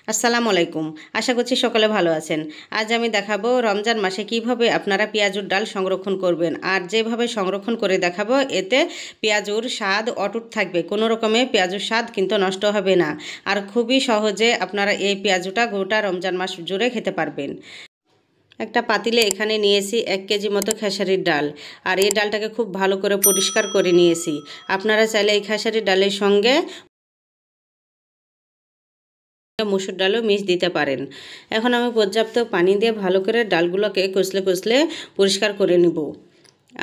আসসালামু আলাইকুম। আশা করছি সকলে ভালো আছেন। আজ আমি দেখাবো রমজান মাসে কিভাবে আপনারা পেঁয়াজুর ডাল সংরক্ষণ করবেন। আর যেভাবে সংরক্ষণ করে দেখাবো এতে পেঁয়াজুর স্বাদ অটুট থাকবে। কোনো রকমে পেঁয়াজুর স্বাদ কিন্তু নষ্ট হবে না। আর খুবই সহজে আপনারা এই পেঁয়াজুটা গোটা রমজান মাস জুড়ে খেতে পারবেন। একটা পাতিলে এখানে নিয়েছি 1 কেজি মতো খেসারির ডাল। আর এই ডালটাকে খুব ভালো করে পরিষ্কার করে নিয়েছি। আপনারা চাইলে এই খেসারির ডালের সঙ্গে মসুর ডালও মিক্স দিতে পারেন। এখন আমি পর্যাপ্ত পানি দিয়ে ভালো করে ডালগুলোকে কষলে কষলে পরিষ্কার করে নিব।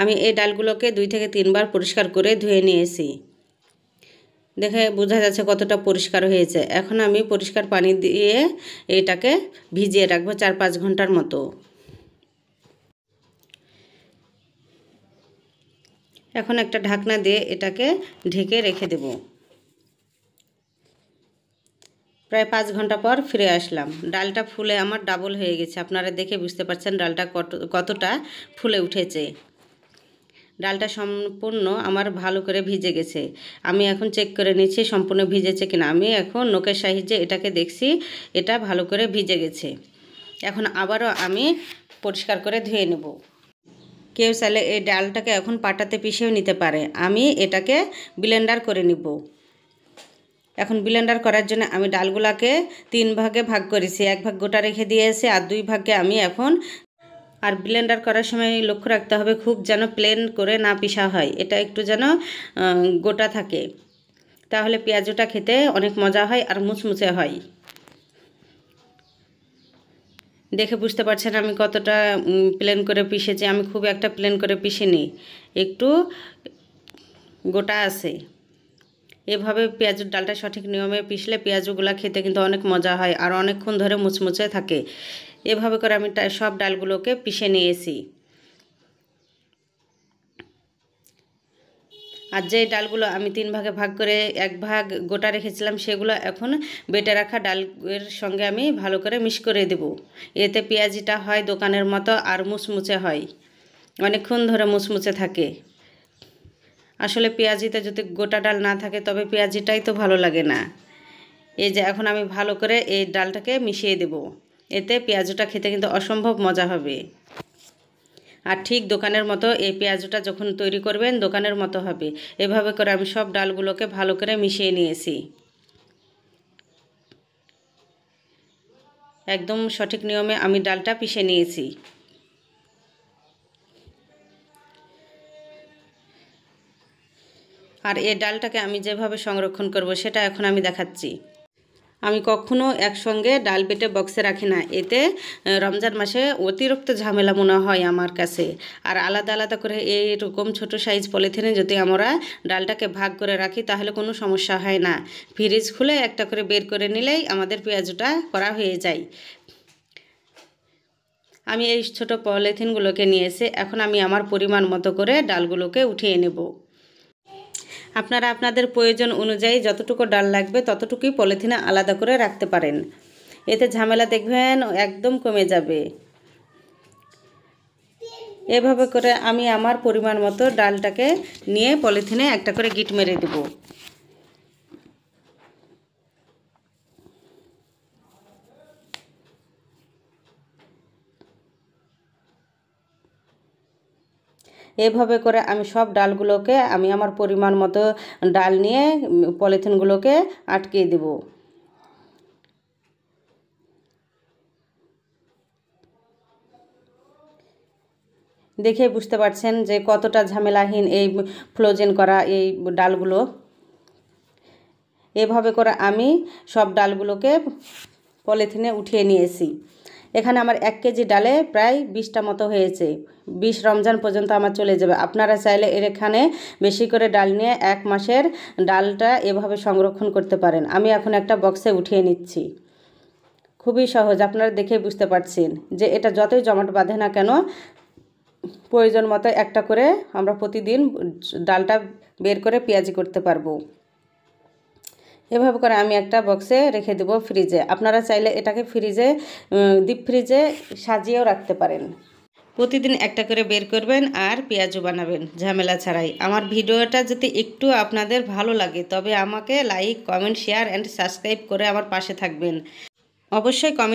আমি এই ডালগুলোকে 2 থেকে 3 বার পরিষ্কার করে ধুয়ে নিয়েছি। দেখে বোঝা যাচ্ছে কতটা পরিষ্কার হয়েছে। এখন আমি পরিষ্কার পানি দিয়ে এটাকে ভিজিয়ে রাখবো 4-5 ঘন্টার মতো। এখন একটা ঢাকনা দিয়ে এটাকে ঢেকে রেখে দেব। প্রায় 5 ঘন্টা পর ফিরে আসলাম। ডালটা ফুলে আমার ডাবল হয়ে গেছে। আপনারা দেখে বুঝতে পারছেন ডালটা কতটা ফুলে উঠেছে। ডালটা সম্পূর্ণ আমার ভালো করে ভিজে গেছে। আমি এখন চেক করে নিচ্ছি সম্পূর্ণ ভিজেছে কিনা। আমি এখন নখের সাহায্যে এটাকে দেখছি এটা ভালো করে ভিজে গেছে। এখন আবারও আমি পরিষ্কার করে ধুয়ে নেব। কেউ চাইলে এই ডালটাকে এখন পাটাতে পিষেও নিতে পারে। আমি এটাকে ব্লেন্ডার করে নিব। এখন ব্লেন্ডার করার জন্য আমি ডালগুলাকে 3 ভাগে ভাগ করেছি। 1 ভাগ গোটা রেখে দিয়েছি আর 2 ভাগে আমি এখন আর ব্লেন্ডার করার সময় লক্ষ্য রাখতে হবে খুব যেন প্লেন করে না পিষা হয়, এটা একটু যেন গোটা থাকে, তাহলে পেঁয়াজটা খেতে অনেক মজা হয় আর মুচমুচে হয়। দেখে বুঝতে পারছেন আমি কতটা প্লেন করে পিষেছি। আমি খুব একটা প্লেন করে পিষিনি, একটু গোটা আছে। এভাবে পেঁয়াজের ডালটা সঠিক নিয়মে পিষলে পেঁয়াজগুলো খেতে কিন্তু অনেক মজা হয় আর অনেকক্ষণ ধরে মুচমুচে থাকে। এভাবে করে আমি সব ডালগুলোকে পিষে নিয়েছি। আর যে ডালগুলো আমি 3 ভাগে ভাগ করে 1 ভাগ গোটা রেখেছিলাম সেগুলো এখন বেটে রাখা ডালের সঙ্গে আমি ভালো করে মিক্স করে দেব। এতে পেঁয়াজিটা হয় দোকানের মতো আর মুচমুচে হয়, অনেকক্ষণ ধরে মুচমুচে থাকে। আসলে পেঁয়াজিতে যদি গোটা ডাল না থাকে তবে পেঁয়াজিটাই তো ভালো লাগে না। এই যে এখন আমি ভালো করে এই ডালটাকে মিশিয়ে দেব। এতে পেঁয়াজটা খেতে কিন্তু অসম্ভব মজা হবে। আর ঠিক দোকানের মতো এই পেঁয়াজটা যখন তৈরি করবেন দোকানের মতো হবে। এভাবে করে আমি সব ডালগুলোকে ভালো করে মিশিয়ে নিয়েছি। একদম সঠিক নিয়মে আমি ডালটা পিষে নিয়েছি। আর এই ডালটাকে আমি যেভাবে সংরক্ষণ করব সেটা এখন আমি দেখাচ্ছি। আমি কখনো একসঙ্গে ডাল বেটে বক্সে রাখি না, এতে রমজান মাসে অতিরিক্ত ঝামেলা মনে হয় আমার কাছে। আর আলাদা আলাদা করে এইরকম ছোট সাইজ পলিথিনে যদি আমরা ডালটাকে ভাগ করে রাখি তাহলে কোনো সমস্যা হয় না। ফ্রিজ খুলে একটা করে বের করে নিলেই আমাদের পেঁয়াজটা করা হয়ে যায়। আমি এই ছোট পলিথিনগুলোকে নিয়েছি। এখন আমি আমার পরিমাণ মতো করে ডালগুলোকে উঠিয়ে নেব। আপনারা আপনাদের প্রয়োজন অনুযায়ী যতটুকু ডাল লাগবে ততটুকুই পলিথিনে আলাদা করে রাখতে পারেন। এতে ঝামেলা দেখবেন একদম কমে যাবে। এভাবে করে আমি আমার পরিমাণ মতো ডালটাকে নিয়ে পলিথিনে একটা করে গিঁট মেরে দেব। এভাবে করে আমি সব ডালগুলোকে আমি আমার পরিমাণ মতো ডাল নিয়ে পলিথিনগুলোকে আটকে দেব। দেখে বুঝতে পারছেন যে কতটা ঝামেলাহীন এই ফ্রোজেন করা এই ডালগুলো। এভাবে করে আমি সব ডালগুলোকে পলিথিনে উঠিয়ে নিয়েছি। এখানে আমার 1 কেজি ডালে প্রায় 20টা মতো হয়েছে। 20 রমজান পর্যন্ত আমার চলে যাবে। আপনারা চাইলে এখানে বেশি করে ডাল নিয়ে 1 মাসের ডালটা এভাবে সংরক্ষণ করতে পারেন। আমি এখন একটা বক্সে উঠিয়ে নিচ্ছি। খুবই সহজ, আপনারা দেখে বুঝতে পারছেন যে এটা যতই জমাট বাঁধে না কেন প্রয়োজন মতো একটা করে আমরা প্রতিদিন ডালটা বের করে পেঁয়াজি করতে পারবো। এভাবে করে আমি একটা বক্সে রেখে দেব ফ্রিজে। আপনারা চাইলে এটাকে ফ্রিজে ডিপ ফ্রিজে সাজিয়েও রাখতে পারেন। প্রতিদিন একটা করে বের করবেন আর পেঁয়াজু বানাবেন ঝামেলা ছাড়াই। আমার ভিডিওটা যদি একটু আপনাদের ভালো লাগে তবে আমাকে like, comment, share and subscribe করে আমার পাশে থাকবেন। অবশ্যই কমেন্ট